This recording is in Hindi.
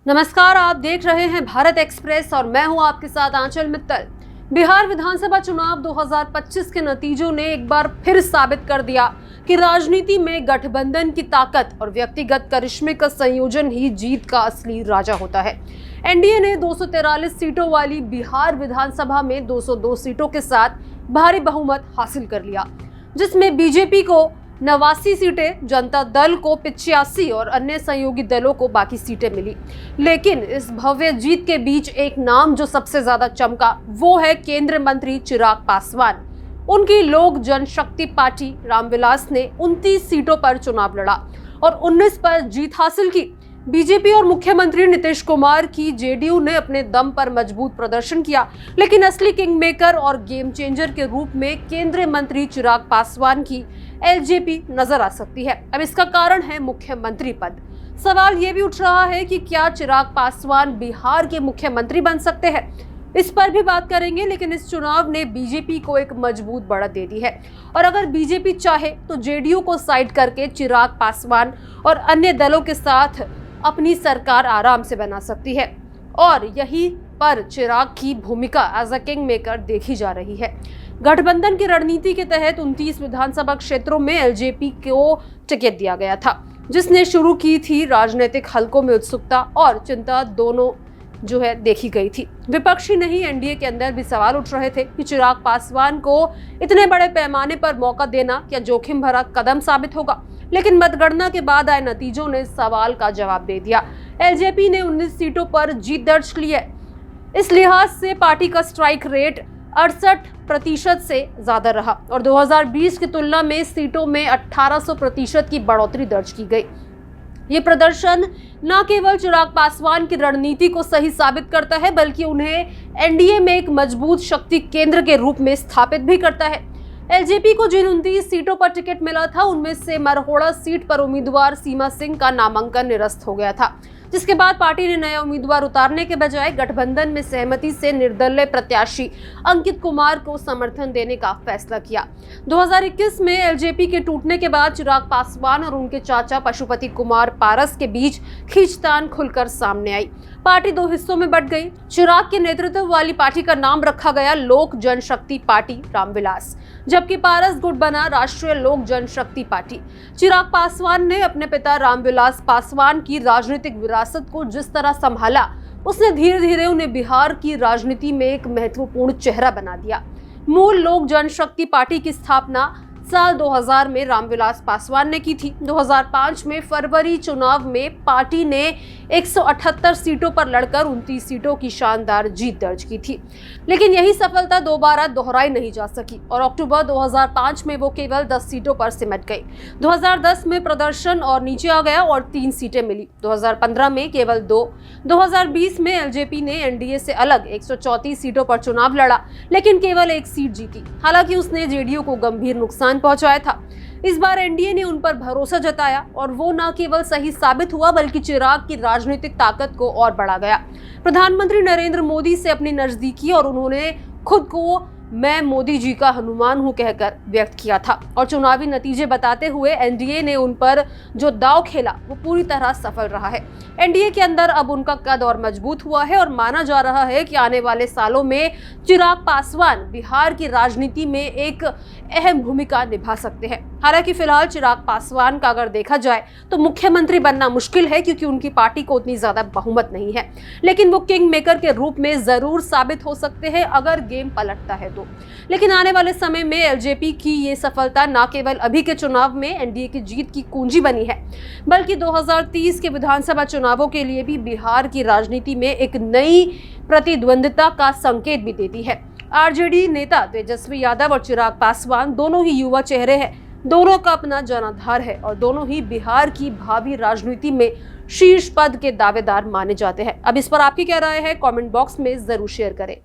नमस्कार, आप देख रहे हैं भारत एक्सप्रेस और मैं हूं आपके साथ आंचल मित्तल। बिहार विधानसभा चुनाव 2025 के नतीजों ने एक बार फिर साबित कर दिया कि राजनीति में गठबंधन की ताकत और व्यक्तिगत करिश्मे का संयोजन ही जीत का असली राजा होता है। एनडीए ने 243 सीटों वाली बिहार विधानसभा में 202 सीटों के साथ भारी बहुमत हासिल कर लिया, जिसमें बीजेपी को 89 सीटें, जनता दल को 85 और अन्य सहयोगी दलों को बाकी सीटें मिली। लेकिन इस भव्य जीत के बीच एक नाम जो सबसे ज्यादा चमका वो है केंद्रीय मंत्री चिराग पासवान। उनकी लोक जनशक्ति पार्टी रामविलास ने 29 सीटों पर चुनाव लड़ा और 19 पर जीत हासिल की। बीजेपी और मुख्यमंत्री नीतीश कुमार की जेडीयू ने अपने दम पर मजबूत प्रदर्शन किया, लेकिन असली किंग मेकर और गेम चेंजर के रूप में केंद्रीय मंत्री चिराग पासवान की एलजेपी नजर आ सकती है। अब इसका कारण है मुख्यमंत्री पद। सवाल ये भी उठ रहा है कि क्या चिराग पासवान बिहार के मुख्यमंत्री बन सकते हैं। इस पर भी बात करेंगे, लेकिन इस चुनाव ने बीजेपी को एक मजबूत बढ़त दे दी है और अगर बीजेपी चाहे तो जेडीयू को साइड करके चिराग पासवान और अन्य दलों के साथ अपनी सरकार आराम से बना सकती है और यही पर चिराग की भूमिका एज अ किंग मेकर देखी जा रही है। गठबंधन की रणनीति के तहत 29 विधानसभा क्षेत्रों में एलजेपी को टिकट दिया गया था, जिसने शुरू की थी राजनीतिक हलकों में उत्सुकता और चिंता दोनों देखी गई थी। विपक्षी नहीं, एनडीए के अंदर भी सवाल उठ रहे थे कि चिराग पासवान को इतने बड़े पैमाने पर मौका देना क्या जोखिम भरा कदम साबित होगा। लेकिन मतगणना के बाद आए नतीजों ने सवाल का जवाब दे दिया। एलजेपी ने 19 सीटों पर जीत दर्ज की है। इस लिहाज से पार्टी का स्ट्राइक रेट 68% से ज्यादा रहा और 2020 की तुलना में सीटों में 1800% की बढ़ोतरी दर्ज की गई। ये प्रदर्शन न केवल चिराग पासवान की रणनीति को सही साबित करता है, बल्कि उन्हें एनडीए में एक मजबूत शक्ति केंद्र के रूप में स्थापित भी करता है। एलजेपी को जिन 29 सीटों पर टिकट मिला था, उनमें से मरहोड़ा सीट पर उम्मीदवार सीमा सिंह का नामांकन निरस्त हो गया था, जिसके बाद पार्टी ने नया उम्मीदवार उतारने के बजाय गठबंधन में सहमति से निर्दलीय प्रत्याशी अंकित कुमार को समर्थन देने का फैसला किया। 2021 में एलजेपी के टूटने के बाद चिराग पासवान और उनके चाचा पशुपति कुमार पारस के बीच खींचतान खुलकर सामने आई। पार्टी दो हिस्सों में बंट गई। चिराग के नेतृत्व वाली पार्टी का नाम रखा गया लोक जनशक्ति पार्टी रामविलास, जबकि पारस गुट बना राष्ट्रीय लोक जनशक्ति पार्टी। चिराग पासवान ने अपने पिता रामविलास पासवान की राजनीतिक विरासत को जिस तरह संभाला, उसने धीरे धीरे उन्हें बिहार की राजनीति में एक महत्वपूर्ण चेहरा बना दिया। मूल लोक जनशक्ति पार्टी की स्थापना साल 2000 में रामविलास पासवान ने की थी। 2005 में फरवरी चुनाव में पार्टी ने 178 सीटों पर लड़कर 29 सीटों की शानदार जीत दर्ज की थी, लेकिन यही सफलता दोबारा दोहराई नहीं जा सकी और अक्टूबर 2005 में वो केवल 10 सीटों पर सिमट गई। 2010 में प्रदर्शन और नीचे आ गया और 3 सीटें मिली। 2015 में केवल 2। 2020 में एलजेपी ने एनडीए से अलग 134 सीटों पर चुनाव लड़ा, लेकिन केवल 1 सीट जीती। हालांकि उसने जेडीयू को गंभीर नुकसान पहुंचाया था। इस बार एनडीए ने उन पर भरोसा जताया और वो न केवल सही साबित हुआ, बल्कि चिराग की राजनीतिक ताकत को और बढ़ा गया। प्रधानमंत्री नरेंद्र मोदी से अपनी नजदीकी और उन्होंने खुद को मैं मोदी जी का हनुमान हूं कहकर व्यक्त किया था और चुनावी नतीजे बताते हुए एनडीए ने उन पर जो दांव खेला वो पूरी तरह सफल रहा है। एनडीए के अंदर अब उनका कद और मजबूत हुआ है और माना जा रहा है कि आने वाले सालों में चिराग पासवान बिहार की राजनीति में एक अहम भूमिका निभा सकते हैं। हालांकि फिलहाल चिराग पासवान का अगर देखा जाए तो मुख्यमंत्री बनना मुश्किल है, क्योंकि उनकी पार्टी को उतनी ज्यादा बहुमत नहीं है, लेकिन वो किंग मेकर के रूप में जरूर साबित हो सकते हैं अगर गेम पलटता है तो। लेकिन आने वाले समय में एलजेपी की ये सफलता न केवल अभी के चुनाव में एनडीए की जीत की कुंजी बनी है, बल्कि 2030 के विधानसभा चुनावों के लिए भी बिहार की राजनीति में एक नई प्रतिद्वंदिता का संकेत भी देती है। आरजेडी नेता तेजस्वी यादव और चिराग पासवान दोनों ही युवा चेहरे हैं, दोनों का अपना जनाधार है और दोनों ही बिहार की भावी राजनीति में शीर्ष पद के दावेदार माने जाते हैं। अब इस पर आपकी क्या राय है, कमेंट बॉक्स में जरूर शेयर करें।